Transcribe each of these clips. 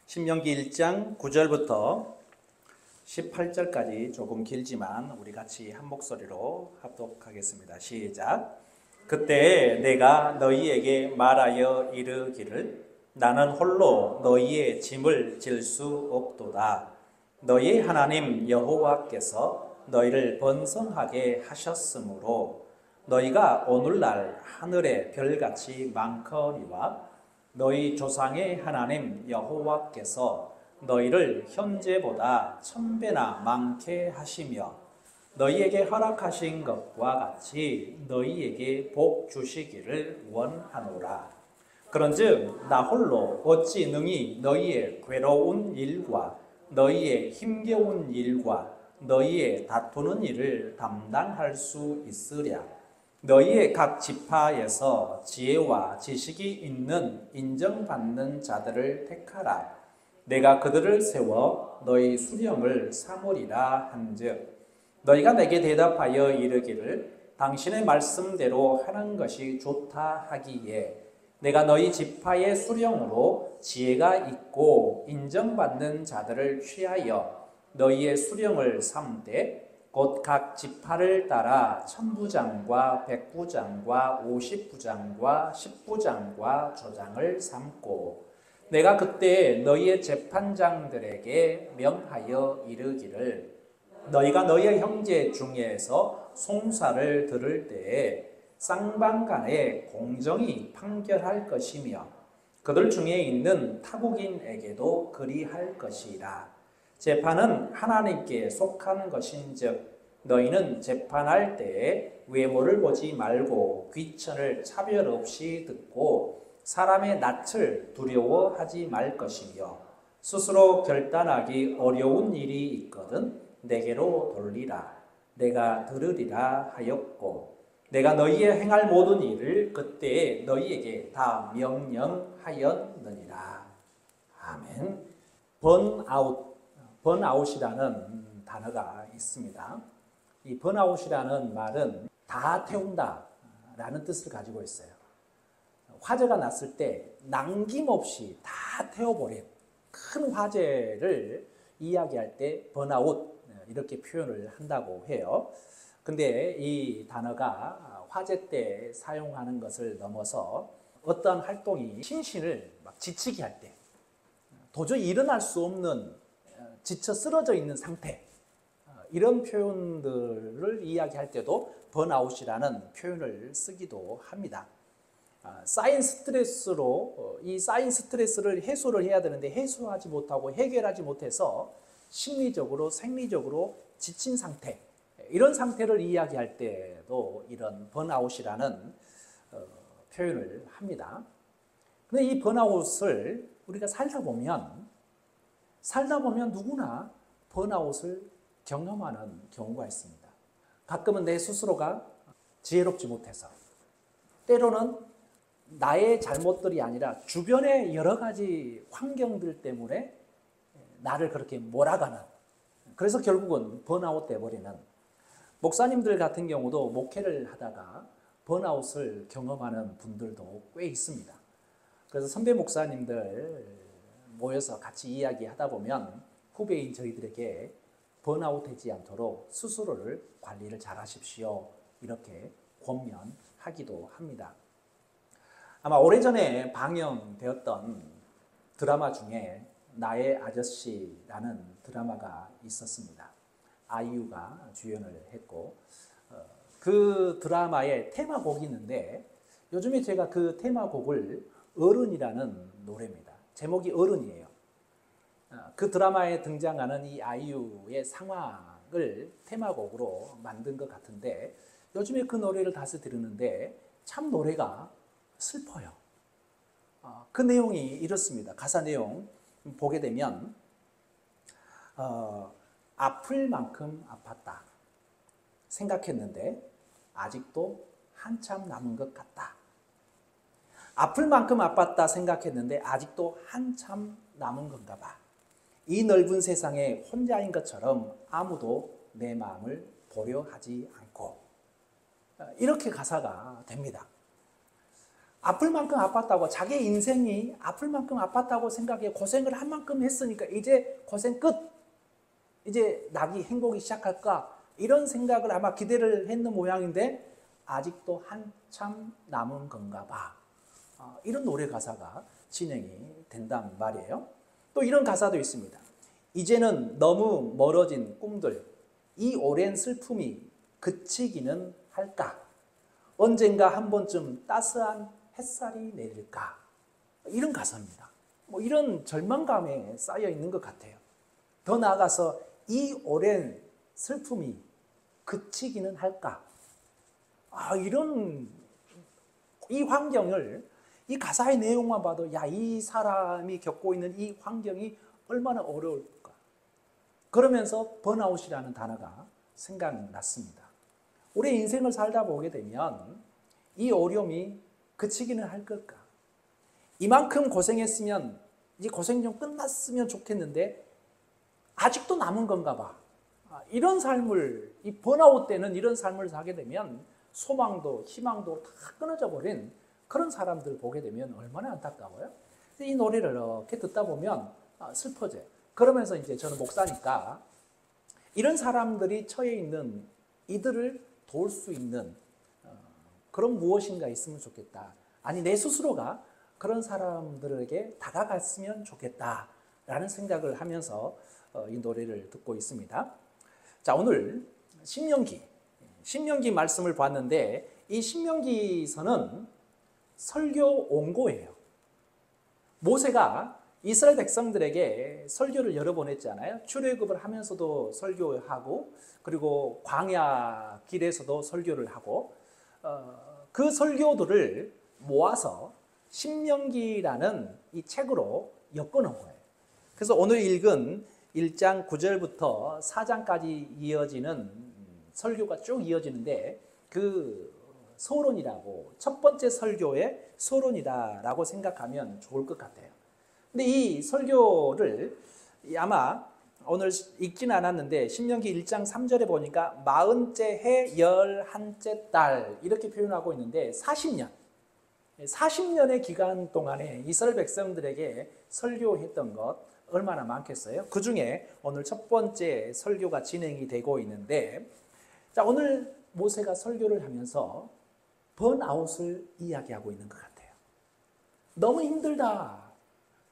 신명기 1장 9절부터 18절까지 조금 길지만 우리 같이 한 목소리로 합독하겠습니다. 시작. 그때 내가 너희에게 말하여 이르기를 나는 홀로 너희의 짐을 질 수 없도다. 너희 하나님 여호와께서 너희를 번성하게 하셨으므로 너희가 오늘날 하늘의 별같이 많거니와 너희 조상의 하나님 여호와께서 너희를 현재보다 1000배나 많게 하시며 너희에게 허락하신 것과 같이 너희에게 복 주시기를 원하노라. 그런즉 나 홀로 어찌 능히 너희의 괴로운 일과 너희의 힘겨운 일과 너희의 다투는 일을 담당할 수 있으랴. 너희의 각 지파에서 지혜와 지식이 있는 인정받는 자들을 택하라. 내가 그들을 세워 너희 수령을 삼으리라 한즉 너희가 내게 대답하여 이르기를 당신의 말씀대로 하는 것이 좋다 하기에 내가 너희 지파의 수령으로 지혜가 있고 인정받는 자들을 취하여 너희의 수령을 삼되 곧 각 지파를 따라 1000부장과 100부장과 50부장과 10부장과 조장을 삼고 내가 그때 너희의 재판장들에게 명하여 이르기를 너희가 너희의 형제 중에서 송사를 들을 때에 쌍방간에 공정히 판결할 것이며 그들 중에 있는 타국인에게도 그리할 것이라. 재판은 하나님께 속한 것인즉 너희는 재판할 때에 외모를 보지 말고 귀천을 차별 없이 듣고 사람의 낯을 두려워하지 말 것이며 스스로 결단하기 어려운 일이 있거든 내게로 돌리라. 내가 들으리라 하였고 내가 너희의 행할 모든 일을 그때에 너희에게 다 명령하였느니라. 아멘. 번아웃이라는 단어가 있습니다. 이 번아웃이라는 말은 다 태운다 라는 뜻을 가지고 있어요. 화재가 났을 때 남김없이 다 태워버린 큰 화재를 이야기할 때 번아웃 이렇게 표현을 한다고 해요. 근데 이 단어가 화재 때 사용하는 것을 넘어서 어떤 활동이心신을 막 지치게 할 때 도저히 일어날 수 없는 지쳐 쓰러져 있는 상태 이런 표현들을 이야기할 때도 번아웃이라는 표현을 쓰기도 합니다. 쌓인 스트레스로 이 쌓인 스트레스를 해소를 해야 되는데 해소하지 못하고 해결하지 못해서 심리적으로 생리적으로 지친 상태 이런 상태를 이야기할 때도 이런 번아웃이라는 표현을 합니다. 근데 이 번아웃을 우리가 살다 보면 누구나 번아웃을 경험하는 경우가 있습니다. 가끔은 내 스스로가 지혜롭지 못해서 때로는 나의 잘못들이 아니라 주변의 여러 가지 환경들 때문에 나를 그렇게 몰아가는 그래서 결국은 번아웃 돼버리는 목사님들 같은 경우도 목회를 하다가 번아웃을 경험하는 분들도 꽤 있습니다. 그래서 선배 목사님들 모여서 같이 이야기하다 보면 후배인 저희들에게 번아웃 되지 않도록 스스로를 관리를 잘 하십시오 이렇게 권면하기도 합니다. 아마 오래전에 방영되었던 드라마 중에 나의 아저씨라는 드라마가 있었습니다. 아이유가 주연을 했고 그 드라마의 테마곡이 있는데 요즘에 제가 그 테마곡을 어른이라는 노래입니다. 제목이 어른이에요. 그 드라마에 등장하는 이 아이유의 상황을 테마곡으로 만든 것 같은데 요즘에 그 노래를 다시 들으는데 참 노래가 슬퍼요. 그 내용이 이렇습니다. 가사 내용 보게 되면 아플 만큼 아팠다 생각했는데 아직도 한참 남은 것 같다. 아플 만큼 아팠다 생각했는데 아직도 한참 남은 건가 봐. 이 넓은 세상에 혼자인 것처럼 아무도 내 마음을 보려 하지 않고 이렇게 가사가 됩니다. 아플 만큼 아팠다고, 자기 인생이 아플 만큼 아팠다고 생각해 고생을 한 만큼 했으니까 이제 고생 끝, 이제 낙이 행복이 시작할까, 이런 생각을 아마 기대를 했는 모양인데 아직도 한참 남은 건가 봐. 이런 노래 가사가 진행이 된단 말이에요. 또 이런 가사도 있습니다. 이제는 너무 멀어진 꿈들, 이 오랜 슬픔이 그치기는 할까? 언젠가 한 번쯤 따스한 햇살이 내릴까? 이런 가사입니다. 이런 절망감에 쌓여 있는 것 같아요. 더 나아가서 이 오랜 슬픔이 그치기는 할까? 이런 이 환경을, 이 가사의 내용만 봐도 이 사람이 겪고 있는 이 환경이 얼마나 어려울까? 그러면서 번아웃이라는 단어가 생각났습니다. 우리 인생을 살다 보게 되면 이 어려움이 그치기는 할 걸까? 이만큼 고생했으면 이 고생 좀 끝났으면 좋겠는데 아직도 남은 건가 봐. 이런 삶을, 이 번아웃 때는 이런 삶을 살게 되면 소망도 희망도 다 끊어져 버린 그런 사람들 보게 되면 얼마나 안타까워요. 이 노래를 이렇게 듣다 보면 슬퍼져요. 그러면서 이제 저는 목사니까 이런 사람들이 처해 있는 이들을 도울 수 있는 그런 무엇인가 있으면 좋겠다. 아니, 내 스스로가 그런 사람들에게 다가갔으면 좋겠다라는 생각을 하면서 이 노래를 듣고 있습니다. 자, 오늘 신명기 말씀을 봤는데 이 신명기서는 설교 원고예요. 모세가 이스라엘 백성들에게 설교를 여러 번 했잖아요. 출애굽을 하면서도 설교하고, 그리고 광야 길에서도 설교를 하고, 그 설교들을 모아서 신명기라는 이 책으로 엮어놓은 거예요. 그래서 오늘 읽은 1장 9절부터 4장까지 이어지는 설교가 쭉 이어지는데 그 서론이라고, 첫 번째 설교의 서론이다라고 생각하면 좋을 것 같아요. 근데 이 설교를 아마 오늘 읽지는 않았는데 신명기 1장 3절에 보니까 40째 해 11째 달 이렇게 표현하고 있는데 40년의 기간 동안에 이스라엘 백성들에게 설교했던 것 얼마나 많겠어요? 그 중에 오늘 첫 번째 설교가 진행이 되고 있는데, 자, 오늘 모세가 설교를 하면서 번아웃을 이야기하고 있는 것 같아요. 너무 힘들다.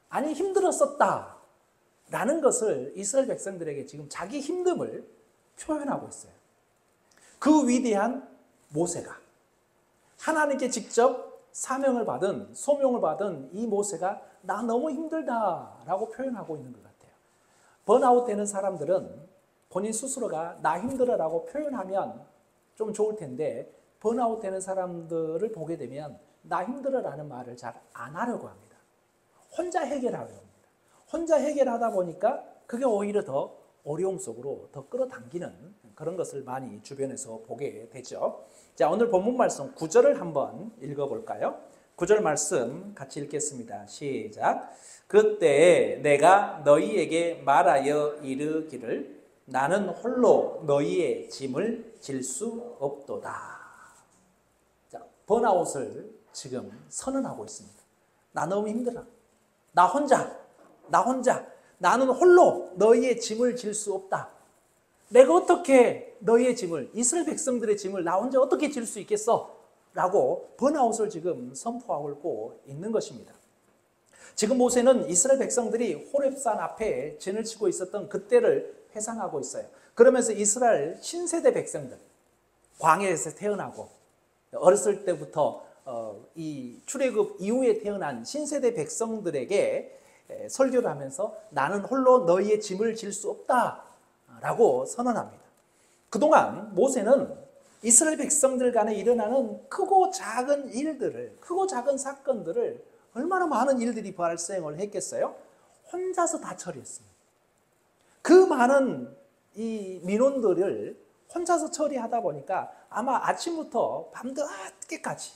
아니, 힘들었었다. 라는 것을 이스라엘 백성들에게 지금 자기 힘듦을 표현하고 있어요. 그 위대한 모세가, 하나님께 직접 사명을 받은, 소명을 받은 이 모세가 나 너무 힘들다라고 표현하고 있는 것 같아요. 번아웃 되는 사람들은 본인 스스로가 나 힘들어라고 표현하면 좀 좋을 텐데, 번아웃 되는 사람들을 보게 되면 나 힘들어라는 말을 잘 안 하려고 합니다. 혼자 해결하려고 합니다. 혼자 해결하다 보니까 그게 오히려 더 어려움 속으로 더 끌어당기는 그런 것을 많이 주변에서 보게 되죠. 자, 오늘 본문 말씀 9절을 한번 읽어볼까요? 9절 말씀 같이 읽겠습니다. 시작. 그때 내가 너희에게 말하여 이르기를 나는 홀로 너희의 짐을 질 수 없도다. 자, 번아웃을 지금 선언하고 있습니다. 나 너무 힘들어. 나 혼자. 나는 홀로 너희의 짐을 질 수 없다. 내가 어떻게 너희의 짐을, 이스라엘 백성들의 짐을 나 혼자 어떻게 질 수 있겠어? 라고 번아웃을 지금 선포하고 있는 것입니다. 지금 모세는 이스라엘 백성들이 호렙산 앞에 진을 치고 있었던 그때를 회상하고 있어요. 그러면서 이스라엘 신세대 백성들, 광야에서 태어나고 어렸을 때부터 이 출애굽 이후에 태어난 신세대 백성들에게 설교를 하면서 나는 홀로 너희의 짐을 질 수 없다라고 선언합니다. 그동안 모세는 이스라엘 백성들 간에 일어나는 크고 작은 일들을, 크고 작은 사건들을, 얼마나 많은 일들이 발생을 했겠어요? 혼자서 다 처리했습니다. 그 많은 이 민원들을 혼자서 처리하다 보니까 아마 아침부터 밤늦게까지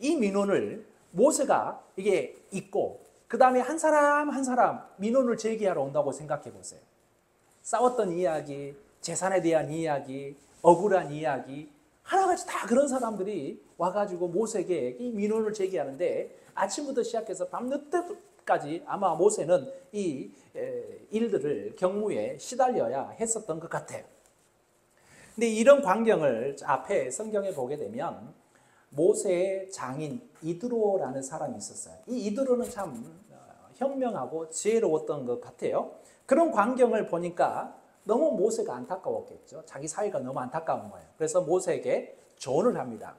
이 민원을 모세가 이게 읽고, 그 다음에 한 사람 한 사람 민원을 제기하러 온다고 생각해 보세요. 싸웠던 이야기, 재산에 대한 이야기, 억울한 이야기, 하나같이 다 그런 사람들이 와가지고 모세에게 이 민원을 제기하는데 아침부터 시작해서 밤늦 때까지 아마 모세는 이 일들을 경무에 시달려야 했었던 것 같아요. 근데 이런 광경을 앞에 성경에 보게 되면 모세의 장인 이드로라는 사람이 있었어요. 이 이드로는 참 현명하고 지혜로웠던 것 같아요. 그런 광경을 보니까 너무 모세가 안타까웠겠죠. 자기 사위가 너무 안타까운 거예요. 그래서 모세에게 조언을 합니다.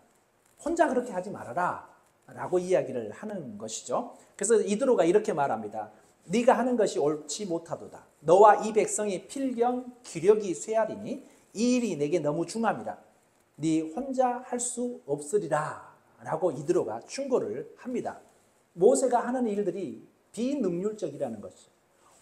혼자 그렇게 하지 말아라 라고 이야기를 하는 것이죠. 그래서 이드로가 이렇게 말합니다. 네가 하는 것이 옳지 못하도다. 너와 이 백성의 필경 기력이 쇠하리니 이 일이 내게 너무 중함이라. 네 혼자 할 수 없으리라 라고 이드로가 충고를 합니다. 모세가 하는 일들이 비능률적이라는 것이죠.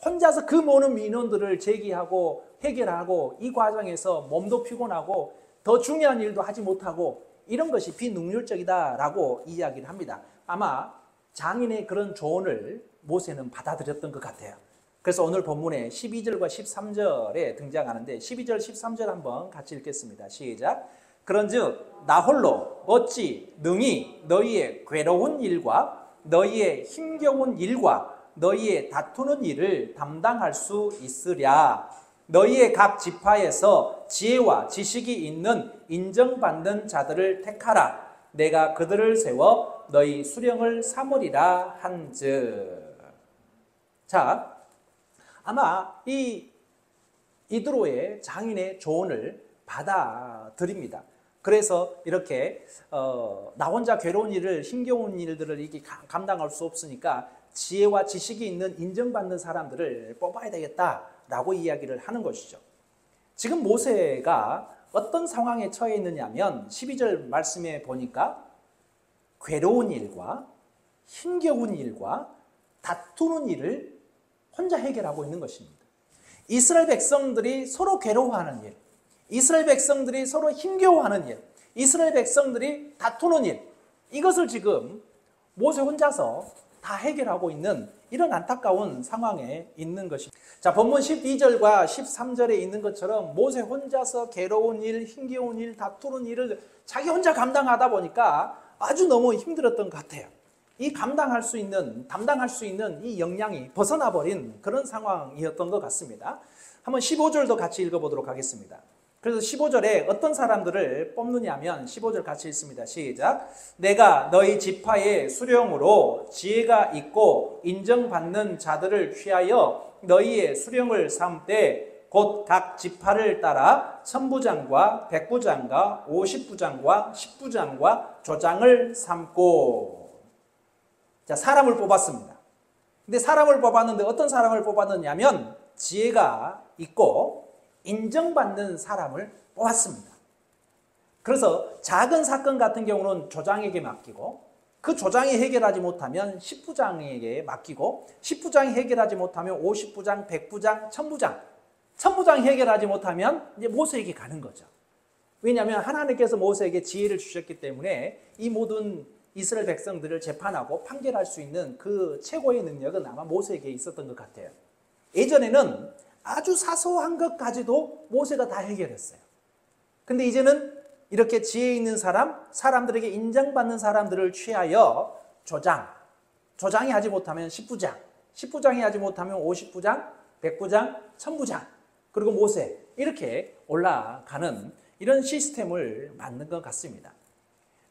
혼자서 그 많은 민원들을 제기하고 해결하고 이 과정에서 몸도 피곤하고 더 중요한 일도 하지 못하고 이런 것이 비능률적이다라고 이야기를 합니다. 아마 장인의 그런 조언을 모세는 받아들였던 것 같아요. 그래서 오늘 본문에 12절과 13절에 등장하는데 12절 13절 한번 같이 읽겠습니다. 시작. 그런즉 나 홀로 어찌 능히 너희의 괴로운 일과 너희의 힘겨운 일과 너희의 다투는 일을 담당할 수 있으랴. 너희의 각 지파에서 지혜와 지식이 있는 인정받는 자들을 택하라. 내가 그들을 세워 너희 수령을 삼으리라 한즉. 자, 아마 이 이드로의 장인의 조언을 받아들입니다. 그래서 이렇게 나 혼자 괴로운 일을 힘겨운 일들을 이렇게 감당할 수 없으니까 지혜와 지식이 있는 인정받는 사람들을 뽑아야 되겠다라고 이야기를 하는 것이죠. 지금 모세가 어떤 상황에 처해 있느냐면 12절 말씀에 보니까 괴로운 일과 힘겨운 일과 다투는 일을 혼자 해결하고 있는 것입니다. 이스라엘 백성들이 서로 괴로워하는 일, 이스라엘 백성들이 서로 힘겨워하는 일, 이스라엘 백성들이 다투는 일, 이것을 지금 모세 혼자서 다 해결하고 있는 이런 안타까운 상황에 있는 것입니다. 자, 본문 12절과 13절에 있는 것처럼 모세 혼자서 괴로운 일, 힘겨운 일, 다투는 일을 자기 혼자 감당하다 보니까 아주 너무 힘들었던 것 같아요. 이 담당할 수 있는 이 역량이 벗어나 버린 그런 상황이었던 것 같습니다. 한번 15절도 같이 읽어보도록 하겠습니다. 그래서 15절에 어떤 사람들을 뽑느냐면 15절 같이 읽습니다. 시작. 내가 너희 지파의 수령으로 지혜가 있고 인정받는 자들을 취하여 너희의 수령을 삼되 곧 각 지파를 따라 천부장과 백부장과 50부장과 10부장과 조장을 삼고. 자, 사람을 뽑았습니다. 근데 사람을 뽑았는데 어떤 사람을 뽑았느냐면 지혜가 있고 인정받는 사람을 뽑았습니다. 그래서 작은 사건 같은 경우는 조장에게 맡기고 그 조장이 해결하지 못하면 10부장에게 맡기고 10부장이 해결하지 못하면 50부장, 100부장, 1000부장, 1000부장이 해결하지 못하면 이제 모세에게 가는 거죠. 왜냐하면 하나님께서 모세에게 지혜를 주셨기 때문에 이 모든 이스라엘 백성들을 재판하고 판결할 수 있는 그 최고의 능력은 아마 모세에게 있었던 것 같아요. 예전에는 아주 사소한 것까지도 모세가 다 해결했어요. 근데 이제는 이렇게 지혜 있는 사람들에게 인정받는 사람들을 취하여 조장이 하지 못하면 10부장, 10부장이 하지 못하면 50부장, 100부장, 1000부장, 그리고 모세, 이렇게 올라가는 이런 시스템을 만든 것 같습니다.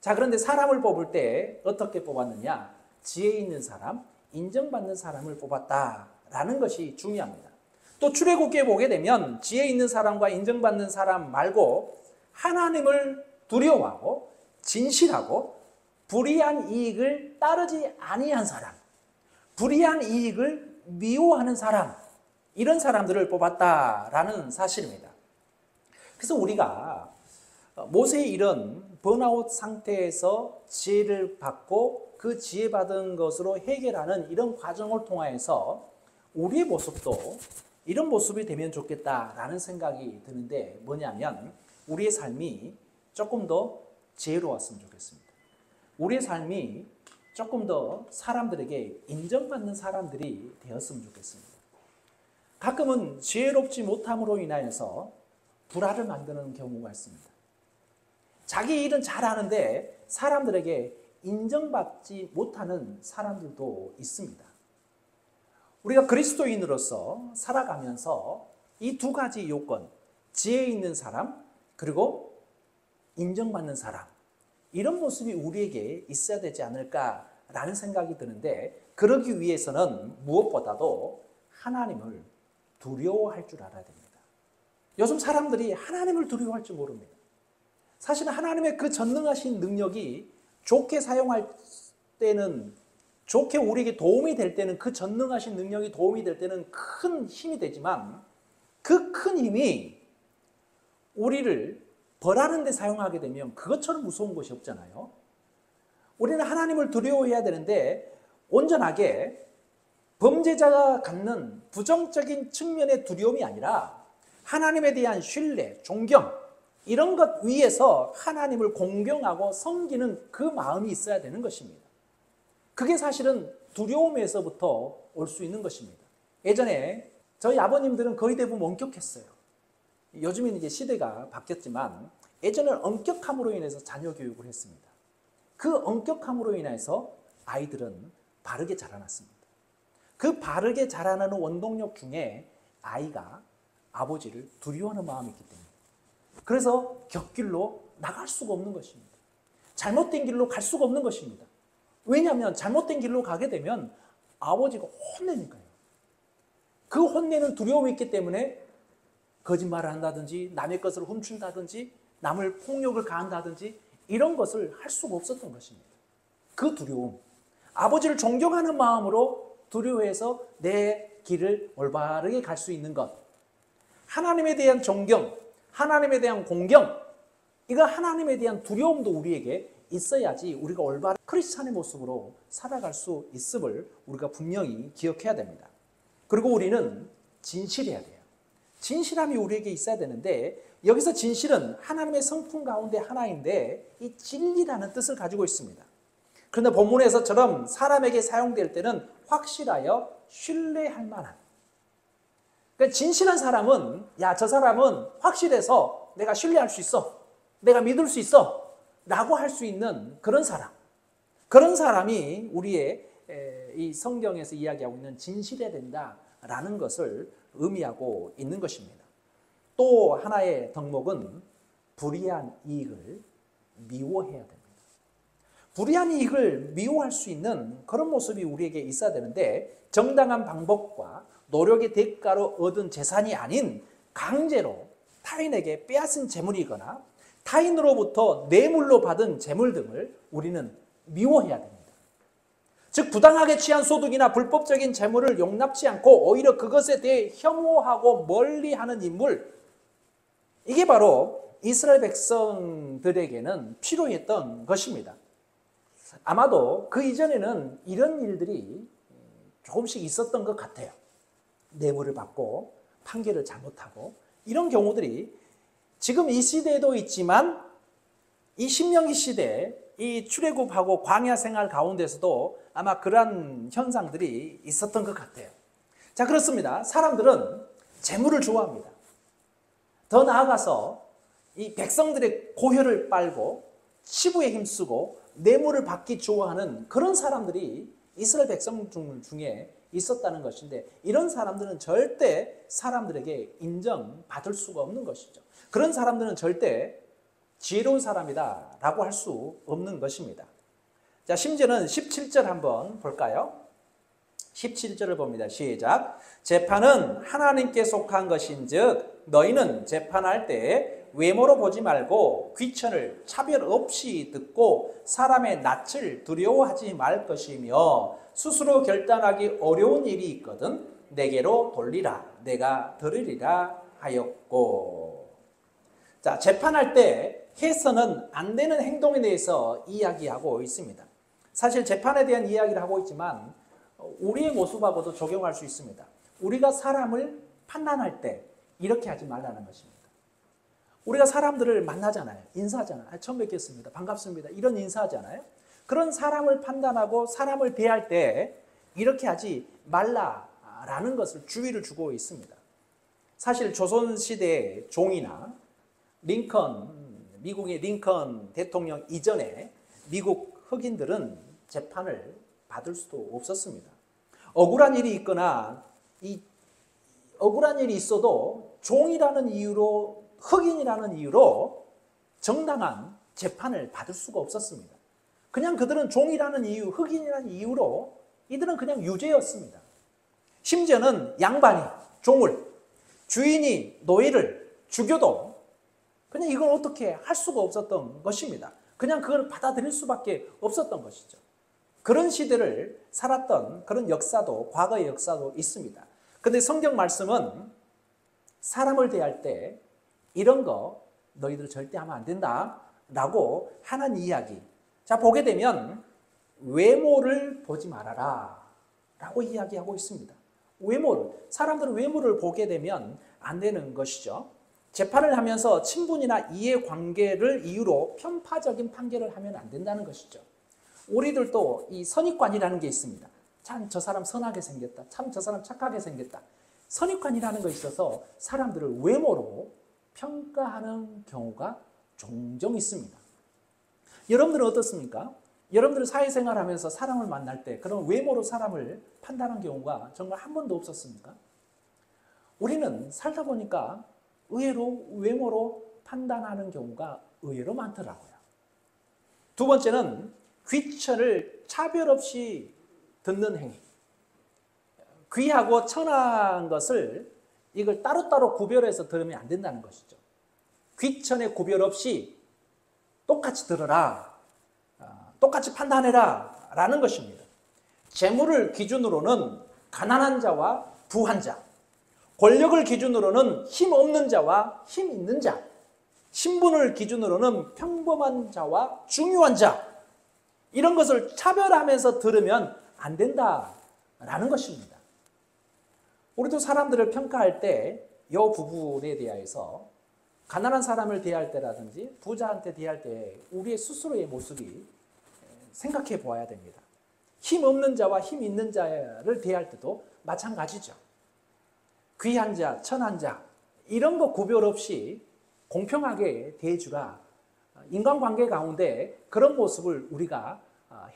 자, 그런데 사람을 뽑을 때 어떻게 뽑았느냐? 지혜 있는 사람, 인정받는 사람을 뽑았다라는 것이 중요합니다. 또 출애굽기에 보게 되면 지혜 있는 사람과 인정받는 사람 말고 하나님을 두려워하고 진실하고 불의한 이익을 따르지 아니한 사람, 불의한 이익을 미워하는 사람, 이런 사람들을 뽑았다라는 사실입니다. 그래서 우리가 모세의 이런 번아웃 상태에서 지혜를 받고 그 지혜받은 것으로 해결하는 이런 과정을 통해서 우리의 모습도 이런 모습이 되면 좋겠다라는 생각이 드는데 뭐냐면 우리의 삶이 조금 더 지혜로웠으면 좋겠습니다. 우리의 삶이 조금 더 사람들에게 인정받는 사람들이 되었으면 좋겠습니다. 가끔은 지혜롭지 못함으로 인하여서 불화를 만드는 경우가 있습니다. 자기 일은 잘하는데 사람들에게 인정받지 못하는 사람들도 있습니다. 우리가 그리스도인으로서 살아가면서 이 두 가지 요건, 지혜 있는 사람 그리고 인정받는 사람, 이런 모습이 우리에게 있어야 되지 않을까라는 생각이 드는데, 그러기 위해서는 무엇보다도 하나님을 두려워할 줄 알아야 됩니다. 요즘 사람들이 하나님을 두려워할 줄 모릅니다. 사실 하나님의 그 전능하신 능력이 좋게 사용할 때는, 좋게 우리에게 도움이 될 때는, 그 전능하신 능력이 도움이 될 때는 큰 힘이 되지만, 그 큰 힘이 우리를 벌하는 데 사용하게 되면 그것처럼 무서운 것이 없잖아요. 우리는 하나님을 두려워해야 되는데, 온전하게 범죄자가 갖는 부정적인 측면의 두려움이 아니라 하나님에 대한 신뢰, 존경, 이런 것 위에서 하나님을 공경하고 섬기는 그 마음이 있어야 되는 것입니다. 그게 사실은 두려움에서부터 올 수 있는 것입니다. 예전에 저희 아버님들은 거의 대부분 엄격했어요. 요즘에는 이제 시대가 바뀌었지만 예전에는 엄격함으로 인해서 자녀 교육을 했습니다. 그 엄격함으로 인해서 아이들은 바르게 자라났습니다. 그 바르게 자라나는 원동력 중에 아이가 아버지를 두려워하는 마음이 있기 때문에, 그래서 곁길로 나갈 수가 없는 것입니다. 잘못된 길로 갈 수가 없는 것입니다. 왜냐하면 잘못된 길로 가게 되면 아버지가 혼내니까요. 그 혼내는 두려움이 있기 때문에 거짓말을 한다든지 남의 것을 훔친다든지 남을 폭력을 가한다든지 이런 것을 할 수가 없었던 것입니다. 그 두려움, 아버지를 존경하는 마음으로 두려워해서 내 길을 올바르게 갈 수 있는 것, 하나님에 대한 존경, 하나님에 대한 공경, 이거 하나님에 대한 두려움도 우리에게 있어야지 우리가 올바른 크리스찬의 모습으로 살아갈 수 있음을 우리가 분명히 기억해야 됩니다. 그리고 우리는 진실해야 돼요. 진실함이 우리에게 있어야 되는데, 여기서 진실은 하나님의 성품 가운데 하나인데 이 진리라는 뜻을 가지고 있습니다. 그런데 본문에서처럼 사람에게 사용될 때는 확실하여 신뢰할 만한, 그러니까 진실한 사람은, 야, 저 사람은 확실해서 내가 신뢰할 수 있어, 내가 믿을 수 있어 라고 할 수 있는 그런 사람, 그런 사람이 우리의 이 성경에서 이야기하고 있는 진실해야 된다라는 것을 의미하고 있는 것입니다. 또 하나의 덕목은 불의한 이익을 미워해야 됩니다. 불의한 이익을 미워할 수 있는 그런 모습이 우리에게 있어야 되는데, 정당한 방법과 노력의 대가로 얻은 재산이 아닌 강제로 타인에게 빼앗은 재물이거나 타인으로부터 뇌물로 받은 재물 등을 우리는 미워해야 됩니다. 즉 부당하게 취한 소득이나 불법적인 재물을 용납치 않고 오히려 그것에 대해 혐오하고 멀리하는 인물, 이게 바로 이스라엘 백성들에게는 필요했던 것입니다. 아마도 그 이전에는 이런 일들이 조금씩 있었던 것 같아요. 뇌물을 받고 판결을 잘못하고 이런 경우들이 지금 이 시대에도 있지만 이 신명기 시대, 이 출애굽하고 광야 생활 가운데서도 아마 그러한 현상들이 있었던 것 같아요. 자, 그렇습니다. 사람들은 재물을 좋아합니다. 더 나아가서 이 백성들의 고혈을 빨고 치부에 힘쓰고 뇌물을 받기 좋아하는 그런 사람들이 이스라엘 백성 중에 있었다는 것인데, 이런 사람들은 절대 사람들에게 인정받을 수가 없는 것이죠. 그런 사람들은 절대 지혜로운 사람이다라고 할 수 없는 것입니다. 자, 심지어는 17절 한번 볼까요? 17절을 봅니다. 시작. 재판은 하나님께 속한 것인즉 너희는 재판할 때 외모로 보지 말고 귀천을 차별 없이 듣고 사람의 낯을 두려워하지 말 것이며 스스로 결단하기 어려운 일이 있거든 내게로 돌리라, 내가 들으리라 하였고. 자, 재판할 때 해서는 안 되는 행동에 대해서 이야기하고 있습니다. 사실 재판에 대한 이야기를 하고 있지만 우리의 모습하고도 적용할 수 있습니다. 우리가 사람을 판단할 때 이렇게 하지 말라는 것입니다. 우리가 사람들을 만나잖아요. 인사하잖아요. 처음 뵙겠습니다. 반갑습니다. 이런 인사하잖아요. 그런 사람을 판단하고 사람을 대할 때 이렇게 하지 말라라는 것을 주의를 주고 있습니다. 사실 조선시대의 종이나 링컨 미국의 링컨 대통령 이전에 미국 흑인들은 재판을 받을 수도 없었습니다. 억울한 일이 있거나 억울한 일이 있어도 종이라는 이유로, 흑인이라는 이유로 정당한 재판을 받을 수가 없었습니다. 그냥 그들은 종이라는 이유, 흑인이라는 이유로 이들은 그냥 유죄였습니다. 심지어는 양반이 종을, 주인이 노예를 죽여도 그냥 이걸 어떻게 할 수가 없었던 것입니다. 그냥 그걸 받아들일 수밖에 없었던 것이죠. 그런 시대를 살았던 그런 역사도, 과거의 역사도 있습니다. 그런데 성경 말씀은 사람을 대할 때 이런 거 너희들 절대 하면 안 된다 라고 하는 이야기. 자, 보게 되면 외모를 보지 말아라 라고 이야기하고 있습니다. 사람들은 외모를 보게 되면 안 되는 것이죠. 재판을 하면서 친분이나 이해관계를 이유로 편파적인 판결을 하면 안 된다는 것이죠. 우리들도 이 선입관이라는 게 있습니다. 참 저 사람 선하게 생겼다. 참 저 사람 착하게 생겼다. 선입관이라는 것이 있어서 사람들을 외모로 평가하는 경우가 종종 있습니다. 여러분들은 어떻습니까? 여러분들 사회생활하면서 사람을 만날 때 그런 외모로 사람을 판단한 경우가 정말 한 번도 없었습니까? 우리는 살다 보니까 의외로 외모로 판단하는 경우가 의외로 많더라고요. 두 번째는 귀천을 차별 없이 듣는 행위. 귀하고 천한 것을 이걸 따로따로 구별해서 들으면 안 된다는 것이죠. 귀천의 구별 없이 똑같이 들어라, 똑같이 판단해라 라는 것입니다. 재물을 기준으로는 가난한 자와 부한 자, 권력을 기준으로는 힘 없는 자와 힘 있는 자, 신분을 기준으로는 평범한 자와 중요한 자, 이런 것을 차별하면서 들으면 안 된다라는 것입니다. 우리도 사람들을 평가할 때 이 부분에 대해서 가난한 사람을 대할 때라든지 부자한테 대할 때 우리의 스스로의 모습이 생각해 보아야 됩니다. 힘 없는 자와 힘 있는 자를 대할 때도 마찬가지죠. 귀한 자, 천한 자 이런 거 구별 없이 공평하게 대해주라. 인간관계 가운데 그런 모습을 우리가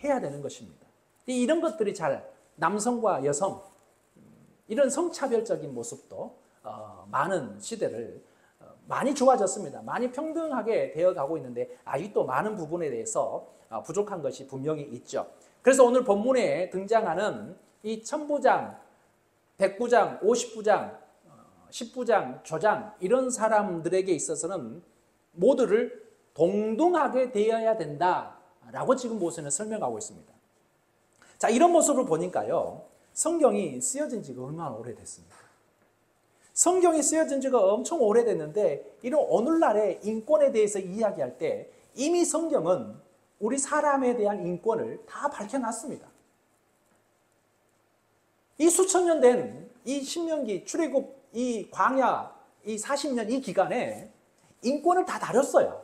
해야 되는 것입니다. 이런 것들이 잘 남성과 여성 이런 성차별적인 모습도 많은 시대를 많이 좋아졌습니다. 많이 평등하게 되어가고 있는데 아직도 많은 부분에 대해서 부족한 것이 분명히 있죠. 그래서 오늘 본문에 등장하는 이 천부장, 백부장, 50부장, 10부장, 조장 이런 사람들에게 있어서는 모두를 동등하게 대해야 된다라고 지금 모세는 설명하고 있습니다. 자, 이런 모습을 보니까요. 성경이 쓰여진 지가 얼마나 오래됐습니까? 성경이 쓰여진 지가 엄청 오래됐는데 이런 오늘날의 인권에 대해서 이야기할 때 이미 성경은 우리 사람에 대한 인권을 다 밝혀놨습니다. 이 수천 년 된 이 신명기, 출애굽, 이 광야, 이 40년 이 기간에 인권을 다 다뤘어요.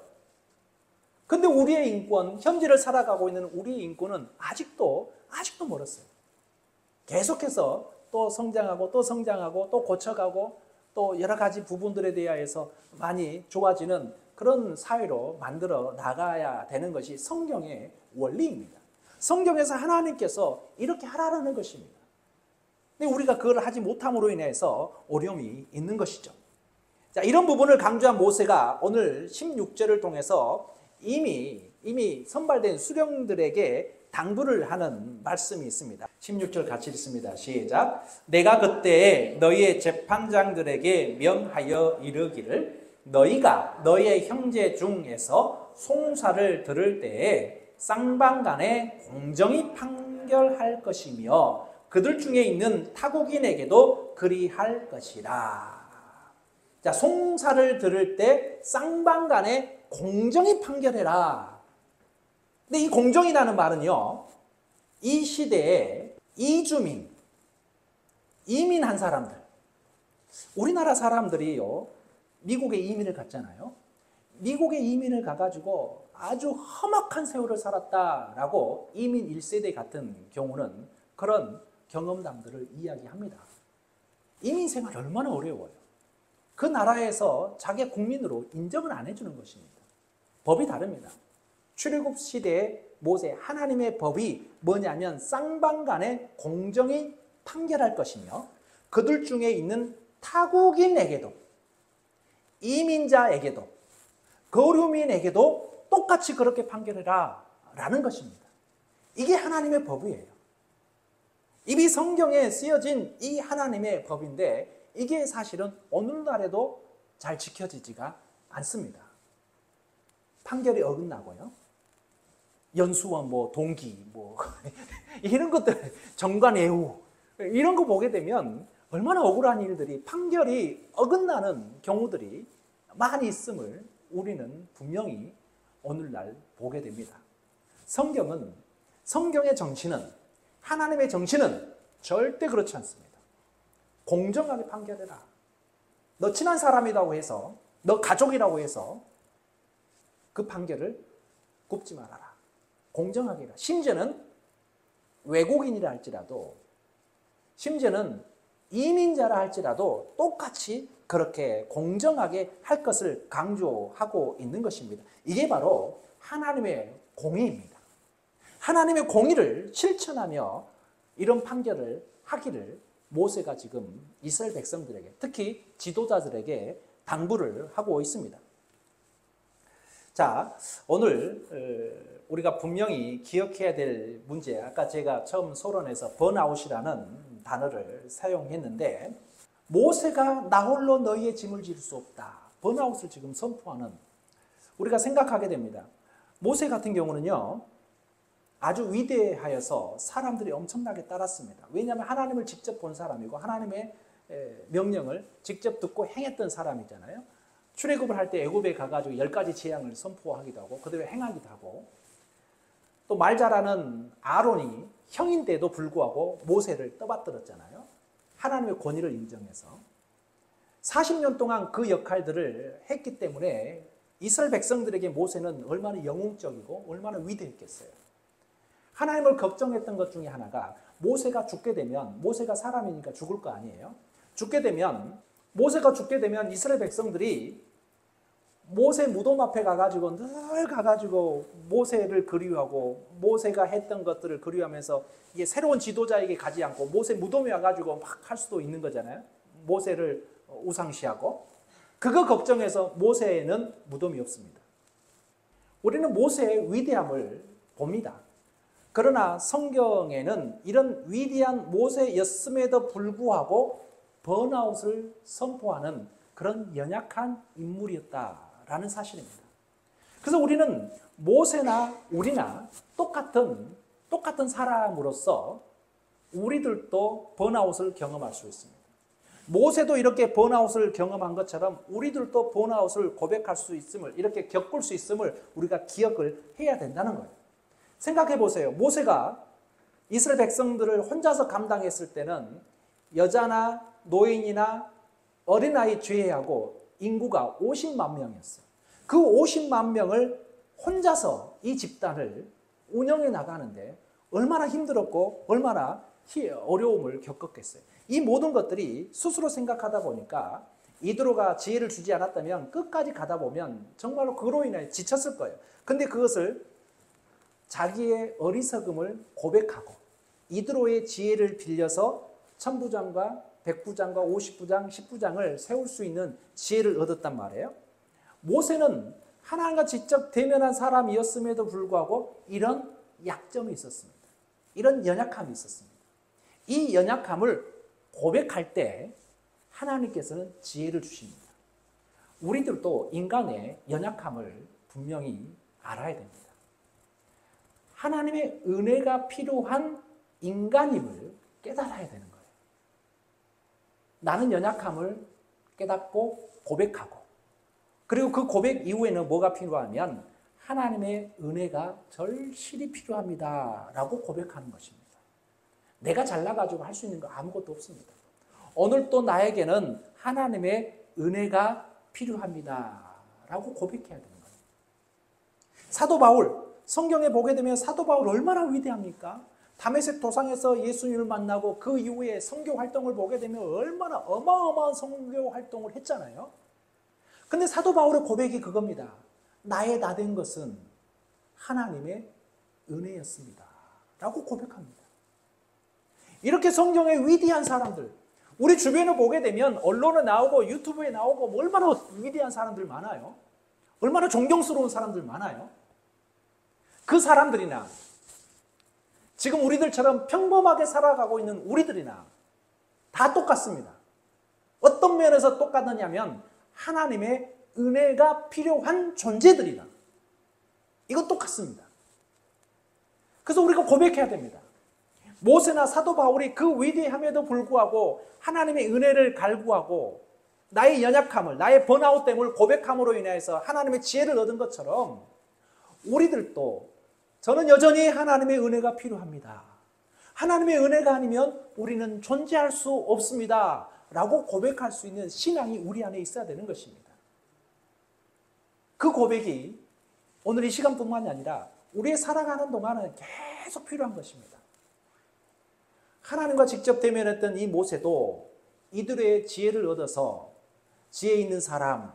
근데 우리의 인권, 현재를 살아가고 있는 우리의 인권은 아직도 멀었어요. 계속해서 또 성장하고 또 고쳐가고 또 여러 가지 부분들에 대해서 많이 좋아지는 그런 사회로 만들어 나가야 되는 것이 성경의 원리입니다. 성경에서 하나님께서 이렇게 하라는 것입니다. 근데 우리가 그걸 하지 못함으로 인해서 어려움이 있는 것이죠. 자, 이런 부분을 강조한 모세가 오늘 16절을 통해서 이미 선발된 수령들에게 당부를 하는 말씀이 있습니다. 16절 같이 읽습니다. 시작. 내가 그때 너희의 재판장들에게 명하여 이르기를 너희가 너희의 형제 중에서 송사를 들을 때에 쌍방간에 공정히 판결할 것이며 그들 중에 있는 타국인에게도 그리할 것이라. 자, 송사를 들을 때 쌍방간에 공정히 판결해라. 근데 이 공정이라는 말은요, 이 시대에 이민한 사람들, 우리나라 사람들이요, 미국에 이민을 갔잖아요. 미국에 이민을 가가지고 아주 험악한 세월을 살았다라고 이민 1세대 같은 경우는 그런 경험담들을 이야기합니다. 이민 생활 얼마나 어려워요. 그 나라에서 자기 국민으로 인정을 안 해주는 것입니다. 법이 다릅니다. 출애굽 시대의 모세 하나님의 법이 뭐냐면 쌍방간에 공정히 판결할 것이며 그들 중에 있는 타국인에게도 이민자에게도 거류민에게도 똑같이 그렇게 판결해라 라는 것입니다. 이게 하나님의 법이에요. 이 성경에 쓰여진 이 하나님의 법인데 이게 사실은 오늘날에도 잘 지켜지지가 않습니다. 판결이 어긋나고요. 연수원, 동기, 이런 것들, 정관예우, 이런 거 보게 되면 얼마나 억울한 일들이, 판결이 어긋나는 경우들이 많이 있음을 우리는 분명히 오늘날 보게 됩니다. 성경의 정신은, 하나님의 정신은 절대 그렇지 않습니다. 공정하게 판결해라. 너 친한 사람이라고 해서, 너 가족이라고 해서 그 판결을 굽지 말아라. 공정하게 해라. 심지어는 외국인이라 할지라도, 심지어는 이민자라 할지라도 똑같이 그렇게 공정하게 할 것을 강조하고 있는 것입니다. 이게 바로 하나님의 공의입니다. 하나님의 공의를 실천하며 이런 판결을 하기를 모세가 지금 이스라엘 백성들에게, 특히 지도자들에게 당부를 하고 있습니다. 자, 오늘 우리가 분명히 기억해야 될 문제, 아까 제가 처음 서론에서 번아웃이라는 단어를 사용했는데, 모세가 나 홀로 너희의 짐을 질 수 없다. 번아웃을 지금 선포하는, 우리가 생각하게 됩니다. 모세 같은 경우는요, 아주 위대하여서 사람들이 엄청나게 따랐습니다. 왜냐하면 하나님을 직접 본 사람이고 하나님의 명령을 직접 듣고 행했던 사람이잖아요. 출애굽을 할 때 애굽에 가가지고 10가지 재앙을 선포하기도 하고 그대로 행하기도 하고, 또 말 잘하는 아론이 형인데도 불구하고 모세를 떠받들었잖아요. 하나님의 권위를 인정해서 40년 동안 그 역할들을 했기 때문에 이스라엘 백성들에게 모세는 얼마나 영웅적이고 얼마나 위대했겠어요. 하나님을 걱정했던 것 중에 하나가, 모세가 죽게 되면, 모세가 사람이니까 죽을 거 아니에요. 모세가 죽게 되면 이스라엘 백성들이 모세 무덤 앞에 가가지고 늘 가가지고 모세를 그리워하고 모세가 했던 것들을 그리워하면서 이게 새로운 지도자에게 가지 않고 모세 무덤에 와가지고 막 할 수도 있는 거잖아요. 모세를 우상시하고. 그거 걱정해서 모세에는 무덤이 없습니다. 우리는 모세의 위대함을 봅니다. 그러나 성경에는 이런 위대한 모세였음에도 불구하고 번아웃을 선포하는 그런 연약한 인물이었다라는 사실입니다. 그래서 우리는 모세나 우리나 똑같은 사람으로서 우리들도 번아웃을 경험할 수 있습니다. 모세도 이렇게 번아웃을 경험한 것처럼 우리들도 번아웃을 고백할 수 있음을, 이렇게 겪을 수 있음을 우리가 기억을 해야 된다는 거예요. 생각해 보세요. 모세가 이스라엘 백성들을 혼자서 감당했을 때는 여자나 노인이나 어린아이 제외하고 인구가 50만 명이었어요. 그 50만 명을 혼자서 이 집단을 운영해 나가는데 얼마나 힘들었고 얼마나 어려움을 겪었겠어요. 이 모든 것들이 스스로 생각하다 보니까 이드로가 지혜를 주지 않았다면 끝까지 가다 보면 정말로 그로 인해 지쳤을 거예요. 근데 그것을 자기의 어리석음을 고백하고 이드로의 지혜를 빌려서 천부장과 백부장과 50부장, 10부장을 세울 수 있는 지혜를 얻었단 말이에요. 모세는 하나님과 직접 대면한 사람이었음에도 불구하고 이런 약점이 있었습니다. 이런 연약함이 있었습니다. 이 연약함을 고백할 때 하나님께서는 지혜를 주십니다. 우리들도 인간의 연약함을 분명히 알아야 됩니다. 하나님의 은혜가 필요한 인간임을 깨달아야 되는 거예요. 나는 연약함을 깨닫고 고백하고, 그리고 그 고백 이후에는 뭐가 필요하면 하나님의 은혜가 절실히 필요합니다 라고 고백하는 것입니다. 내가 잘나가지고 할 수 있는 거 아무것도 없습니다. 오늘 또 나에게는 하나님의 은혜가 필요합니다 라고 고백해야 되는 거예요. 사도 바울, 성경에 보게 되면 사도 바울 얼마나 위대합니까? 다메섹 도상에서 예수님을 만나고 그 이후에 선교 활동을 보게 되면 얼마나 어마어마한 선교 활동을 했잖아요. 근데 사도 바울의 고백이 그겁니다. 나의 다 된 것은 하나님의 은혜였습니다. 라고 고백합니다. 이렇게 성경의 위대한 사람들, 우리 주변을 보게 되면 언론에 나오고 유튜브에 나오고 뭐 얼마나 위대한 사람들 많아요. 얼마나 존경스러운 사람들 많아요. 그 사람들이나 지금 우리들처럼 평범하게 살아가고 있는 우리들이나 다 똑같습니다. 어떤 면에서 똑같느냐면 하나님의 은혜가 필요한 존재들이다. 이건 똑같습니다. 그래서 우리가 고백해야 됩니다. 모세나 사도 바울이 그 위대함에도 불구하고 하나님의 은혜를 갈구하고 나의 연약함을, 나의 번아웃됨을 고백함으로 인해서 하나님의 지혜를 얻은 것처럼 우리들도 저는 여전히 하나님의 은혜가 필요합니다. 하나님의 은혜가 아니면 우리는 존재할 수 없습니다. 라고 고백할 수 있는 신앙이 우리 안에 있어야 되는 것입니다. 그 고백이 오늘 이 시간뿐만이 아니라 우리의 살아가는 동안은 계속 필요한 것입니다. 하나님과 직접 대면했던 이 모세도 이들의 지혜를 얻어서 지혜 있는 사람,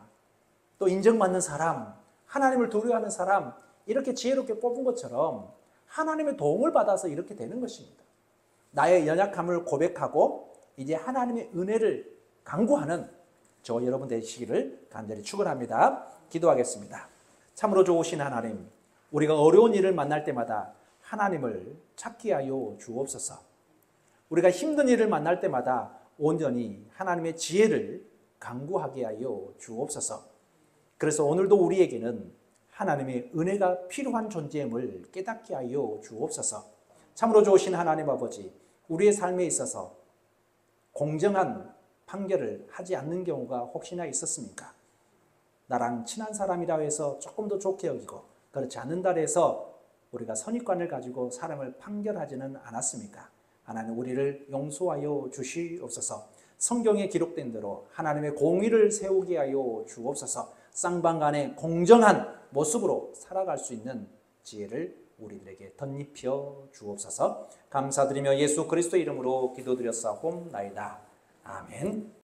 또 인정받는 사람, 하나님을 두려워하는 사람, 이렇게 지혜롭게 뽑은 것처럼 하나님의 도움을 받아서 이렇게 되는 것입니다. 나의 연약함을 고백하고 이제 하나님의 은혜를 간구하는 저 여러분 되시기를 간절히 축원합니다. 기도하겠습니다. 참으로 좋으신 하나님, 우리가 어려운 일을 만날 때마다 하나님을 찾게 하여 주옵소서. 우리가 힘든 일을 만날 때마다 온전히 하나님의 지혜를 간구하게 하여 주옵소서. 그래서 오늘도 우리에게는 하나님의 은혜가 필요한 존재임을 깨닫게 하여 주옵소서. 참으로 좋으신 하나님 아버지, 우리의 삶에 있어서 공정한 판결을 하지 않는 경우가 혹시나 있었습니까? 나랑 친한 사람이라 해서 조금 더 좋게 여기고 그렇지 않는다 해서 우리가 선입관을 가지고 사람을 판결하지는 않았습니까? 하나님 우리를 용서하여 주시옵소서. 성경에 기록된 대로 하나님의 공의를 세우게 하여 주옵소서. 쌍방간의 공정한 모습으로 살아갈 수 있는 지혜를 우리들에게 덧입혀 주옵소서. 감사드리며 예수 그리스도 이름으로 기도드렸사옵나이다. 아멘.